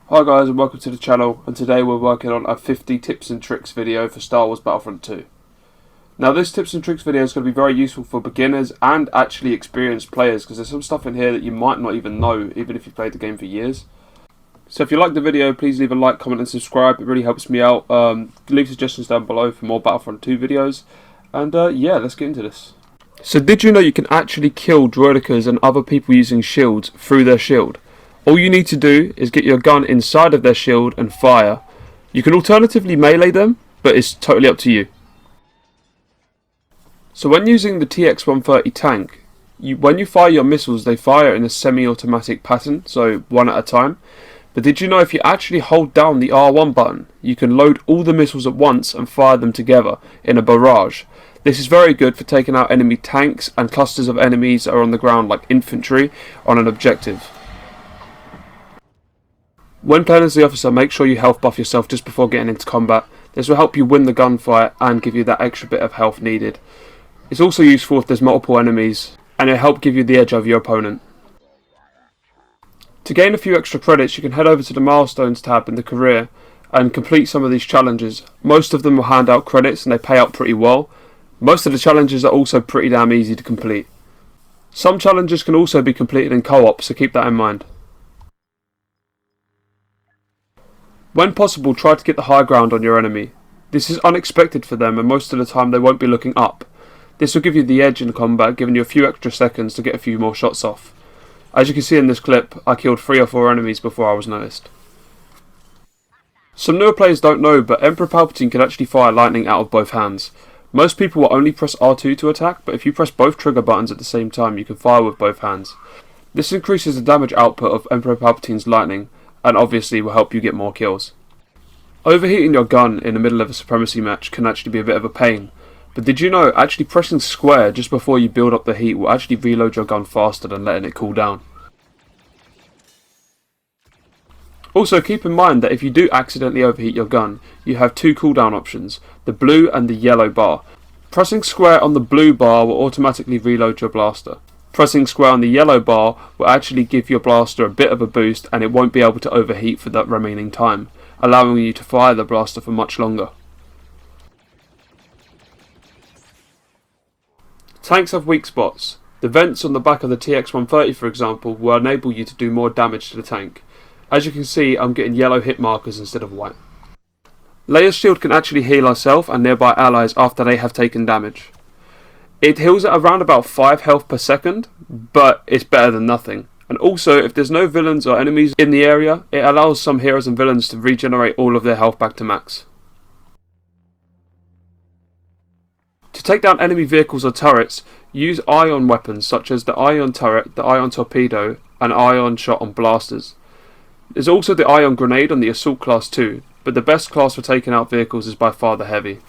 Hi guys and welcome to the channel, and today we're working on a 50 tips and tricks video for Star Wars Battlefront 2. Now this tips and tricks video is going to be very useful for beginners and actually experienced players, because there's some stuff in here that you might not even know even if you've played the game for years. So if you like the video, please leave a like, comment and subscribe, it really helps me out. Leave suggestions down below for more Battlefront 2 videos, and yeah, let's get into this. So did you know you can actually kill droidekas and other people using shields through their shield? All you need to do is get your gun inside of their shield and fire. You can alternatively melee them, but it's totally up to you. So when using the 𝗕𝗃 tank, when you fire your missiles, they fire in a semi-automatic pattern, so one at a time. But did you know if you actually hold down the R1 button, you can load all the missiles at once and fire them together in a barrage. This is very good for taking out enemy tanks and clusters of enemies that are on the ground like infantry on an objective. When playing as the officer, make sure you health buff yourself just before getting into combat. This will help you win the gunfight and give you that extra bit of health needed. It's also useful if there's multiple enemies, and it'll help give you the edge over your opponent. To gain a few extra credits, you can head over to the milestones tab in the career and complete some of these challenges. Most of them will hand out credits and they pay out pretty well. Most of the challenges are also pretty damn easy to complete. Some challenges can also be completed in co-op, so keep that in mind. When possible, try to get the high ground on your enemy. This is unexpected for them, and most of the time they won't be looking up. This will give you the edge in combat, giving you a few extra seconds to get a few more shots off. As you can see in this clip, I killed 3 or 4 enemies before I was noticed. Some newer players don't know, but Emperor Palpatine can actually fire lightning out of both hands. Most people will only press R2 to attack, but if you press both trigger buttons at the same time, you can fire with both hands. This increases the damage output of Emperor Palpatine's lightning, and obviously will help you get more kills. Overheating your gun in the middle of a supremacy match can actually be a bit of a pain, but did you know actually pressing square just before you build up the heat will actually reload your gun faster than letting it cool down. Also keep in mind that if you do accidentally overheat your gun, you have 2 cooldown options, the blue and the yellow bar. Pressing square on the blue bar will automatically reload your blaster. Pressing square on the yellow bar will actually give your blaster a bit of a boost, and it won't be able to overheat for that remaining time, allowing you to fire the blaster for much longer. Tanks have weak spots. The vents on the back of the 𝗕𝗃 for example will enable you to do more damage to the tank. As you can see, I'm getting yellow hit markers instead of white. Leia's shield can actually heal herself and nearby allies after they have taken damage. It heals at around about 5 health per second, but it's better than nothing. And also, if there's no villains or enemies in the area, it allows some heroes and villains to regenerate all of their health back to max. To take down enemy vehicles or turrets, use ion weapons such as the ion turret, the ion torpedo, and ion shot on blasters. There's also the ion grenade on the assault class too, but the best class for taking out vehicles is by far the heavy.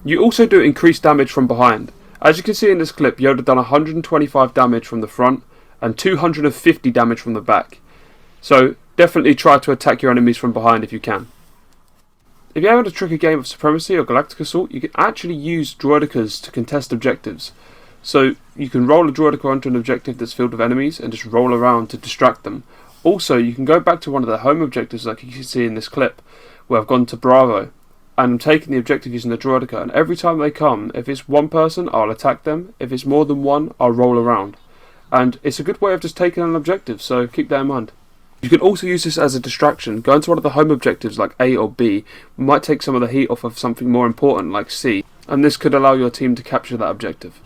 You also do increased damage from behind. As you can see in this clip, Yoda done 125 damage from the front and 250 damage from the back. So definitely try to attack your enemies from behind if you can. If you're having a tricky game of Supremacy or Galactic Assault, you can actually use droidekas to contest objectives. So you can roll a droideka onto an objective that's filled with enemies and just roll around to distract them. Also, you can go back to one of the home objectives like you can see in this clip, where I've gone to Bravo. And I'm taking the objective using the droideka, and every time they come, if it's one person, I'll attack them. If it's more than one, I'll roll around. And it's a good way of just taking an objective, so keep that in mind. You can also use this as a distraction. Go into one of the home objectives like A or B might take some of the heat off of something more important like C, and this could allow your team to capture that objective.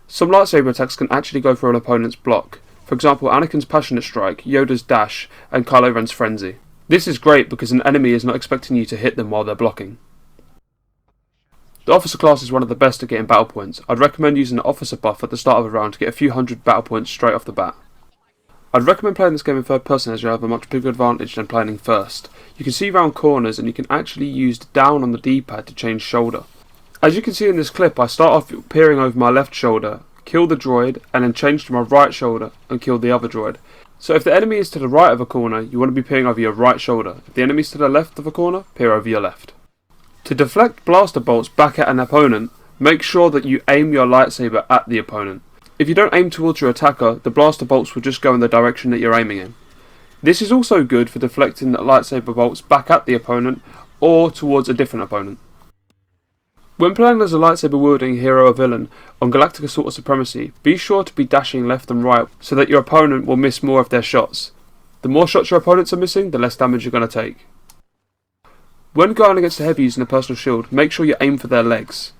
Some lightsaber attacks can actually go for an opponent's block. For example, Anakin's Passionate Strike, Yoda's Dash, and Kylo Ren's Frenzy. This is great because an enemy is not expecting you to hit them while they're blocking. The officer class is one of the best at getting battle points. I'd recommend using an officer buff at the start of a round to get a few hundred battle points straight off the bat. I'd recommend playing this game in third person as you have a much bigger advantage than playing in first. You can see round corners and you can actually use down on the D-pad to change shoulder. As you can see in this clip, I start off peering over my left shoulder, kill the droid, and then change to my right shoulder and kill the other droid. So if the enemy is to the right of a corner, you want to be peering over your right shoulder. If the enemy is to the left of a corner, peer over your left. To deflect blaster bolts back at an opponent, make sure that you aim your lightsaber at the opponent. If you don't aim towards your attacker, the blaster bolts will just go in the direction that you're aiming in. This is also good for deflecting the lightsaber bolts back at the opponent or towards a different opponent. When playing as a lightsaber wielding hero or villain on Galactic Assault or Supremacy, be sure to be dashing left and right so that your opponent will miss more of their shots. The more shots your opponents are missing, the less damage you're going to take. When going against a heavy using a personal shield, make sure you aim for their legs.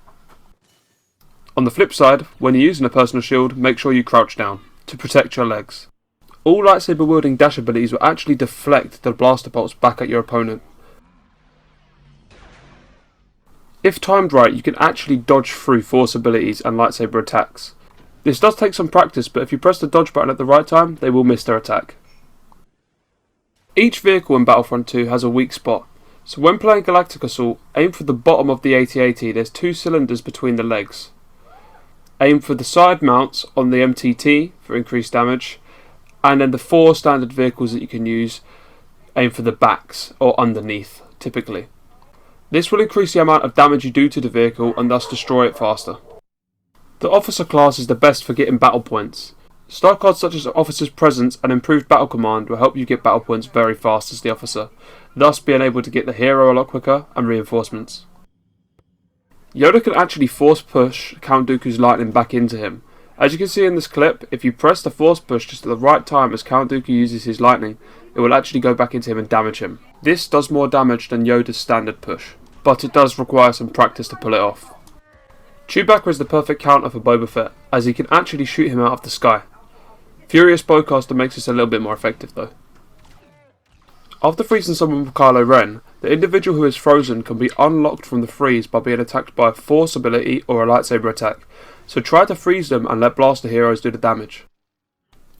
On the flip side, when you're using a personal shield, make sure you crouch down to protect your legs. All lightsaber wielding dash abilities will actually deflect the blaster bolts back at your opponent. If timed right, you can actually dodge through force abilities and lightsaber attacks. This does take some practice, but if you press the dodge button at the right time, they will miss their attack. Each vehicle in Battlefront 2 has a weak spot, so when playing Galactic Assault, aim for the bottom of the AT-AT. There's 2 cylinders between the legs. Aim for the side mounts on the MTT for increased damage, and then the 4 standard vehicles that you can use, aim for the backs or underneath, typically. This will increase the amount of damage you do to the vehicle and thus destroy it faster. The officer class is the best for getting battle points. Star cards such as Officer's Presence and Improved Battle Command will help you get battle points very fast as the officer, thus being able to get the hero a lot quicker and reinforcements. Yoda can actually force push Count Dooku's lightning back into him. As you can see in this clip, if you press the force push just at the right time as Count Dooku uses his lightning, it will actually go back into him and damage him. This does more damage than Yoda's standard push, but it does require some practice to pull it off. Chewbacca is the perfect counter for Boba Fett, as he can actually shoot him out of the sky. Furious Bowcaster makes this a little bit more effective though. After freezing someone with Kylo Ren, the individual who is frozen can be unlocked from the freeze by being attacked by a force ability or a lightsaber attack, so try to freeze them and let blaster heroes do the damage.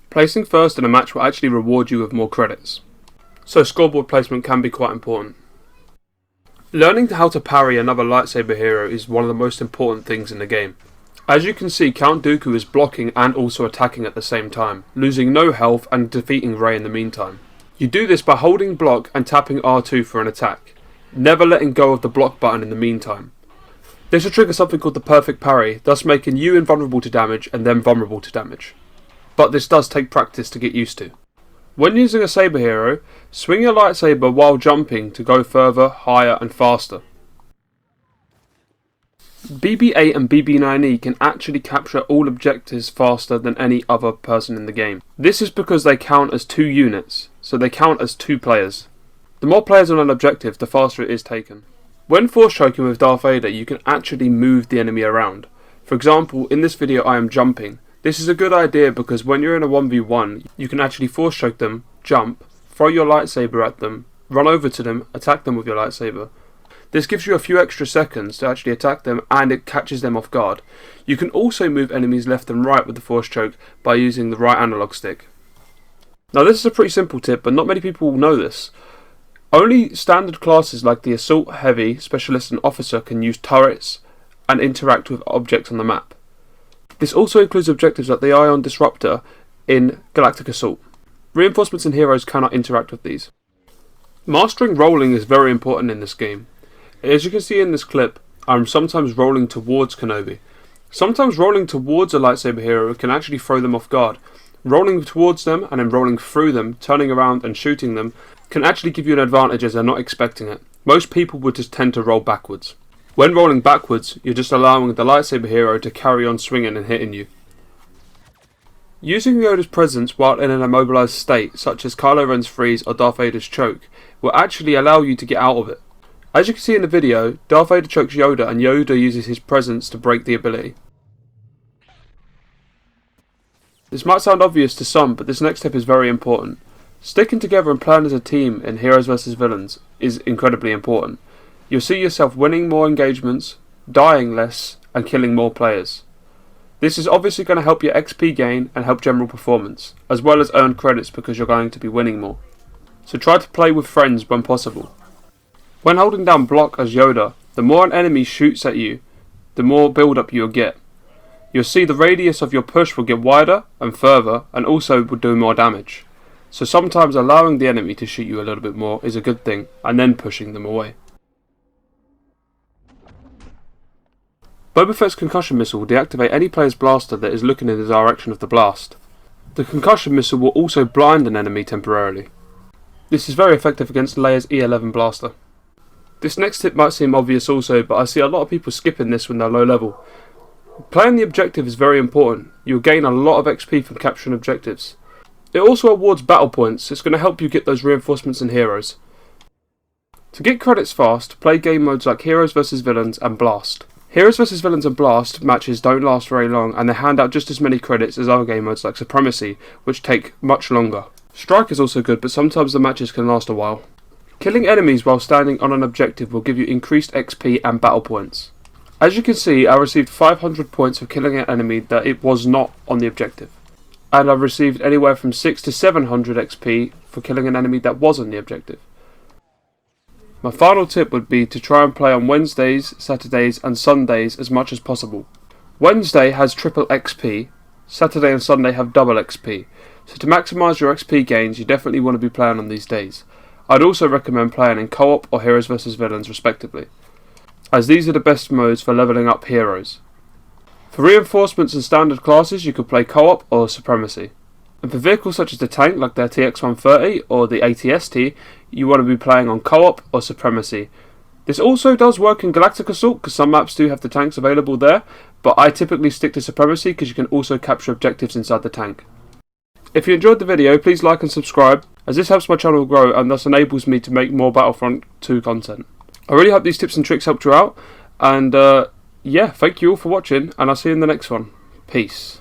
Placing first in a match will actually reward you with more credits, so scoreboard placement can be quite important. Learning how to parry another lightsaber hero is one of the most important things in the game. As you can see, Count Dooku is blocking and also attacking at the same time, losing no health and defeating Rey in the meantime. You do this by holding block and tapping R2 for an attack, never letting go of the block button in the meantime. This will trigger something called the perfect parry, thus making you invulnerable to damage and them vulnerable to damage. But this does take practice to get used to. When using a saber hero, swing your lightsaber while jumping to go further, higher and faster. BB-8 and BB-9E can actually capture all objectives faster than any other person in the game. This is because they count as 2 units, so they count as 2 players. The more players on an objective, the faster it is taken. When force choking with Darth Vader, you can actually move the enemy around. For example, in this video I am jumping. This is a good idea because when you're in a 1v1, you can actually force choke them, jump, throw your lightsaber at them, run over to them, attack them with your lightsaber. This gives you a few extra seconds to actually attack them and it catches them off guard. You can also move enemies left and right with the force choke by using the right analog stick. Now this is a pretty simple tip, but not many people will know this. Only standard classes like the Assault, Heavy, Specialist and Officer can use turrets and interact with objects on the map. This also includes objectives like the Ion Disruptor in Galactic Assault. Reinforcements and heroes cannot interact with these. Mastering rolling is very important in this game. As you can see in this clip, I'm sometimes rolling towards Kenobi. Sometimes rolling towards a lightsaber hero can actually throw them off guard. Rolling towards them and then rolling through them, turning around and shooting them can actually give you an advantage as they're not expecting it. Most people would just tend to roll backwards. When rolling backwards, you're just allowing the lightsaber hero to carry on swinging and hitting you. Using Yoda's presence while in an immobilized state, such as Kylo Ren's freeze or Darth Vader's choke, will actually allow you to get out of it. As you can see in the video, Darth Vader chokes Yoda and Yoda uses his presence to break the ability. This might sound obvious to some, but this next step is very important. Sticking together and playing as a team in Heroes vs Villains is incredibly important. You'll see yourself winning more engagements, dying less, and killing more players. This is obviously going to help your XP gain and help general performance, as well as earn credits because you're going to be winning more. So try to play with friends when possible. When holding down block as Yoda, the more an enemy shoots at you, the more build up you'll get. You'll see the radius of your push will get wider and further and also will do more damage. So sometimes allowing the enemy to shoot you a little bit more is a good thing, and then pushing them away. Boba Fett's Concussion missile will deactivate any player's blaster that is looking in the direction of the blast. The Concussion missile will also blind an enemy temporarily. This is very effective against Leia's E11 blaster. This next tip might seem obvious also, but I see a lot of people skipping this when they're low level. Playing the objective is very important. You'll gain a lot of XP from capturing objectives. It also awards battle points. It's going to help you get those reinforcements and heroes. To get credits fast, play game modes like Heroes vs Villains and Blast. Heroes vs Villains and Blast matches don't last very long, and they hand out just as many credits as other game modes like Supremacy, which take much longer. Strike is also good, but sometimes the matches can last a while. Killing enemies while standing on an objective will give you increased XP and battle points. As you can see, I received 500 points for killing an enemy that it was not on the objective. And I've received anywhere from 600 to 700 XP for killing an enemy that was on the objective. My final tip would be to try and play on Wednesdays, Saturdays and Sundays as much as possible. Wednesday has triple XP, Saturday and Sunday have double XP, so to maximise your XP gains you definitely want to be playing on these days. I'd also recommend playing in co-op or Heroes vs Villains respectively, as these are the best modes for levelling up heroes. For reinforcements and standard classes you could play co-op or Supremacy. And for vehicles such as the tank like the TX-130 or the AT-ST, you want to be playing on co-op or Supremacy. This also does work in Galactic Assault because some maps do have the tanks available there, but I typically stick to Supremacy because you can also capture objectives inside the tank. If you enjoyed the video, please like and subscribe, as this helps my channel grow and thus enables me to make more Battlefront 2 content. I really hope these tips and tricks helped you out, and yeah, thank you all for watching, and I'll see you in the next one. Peace.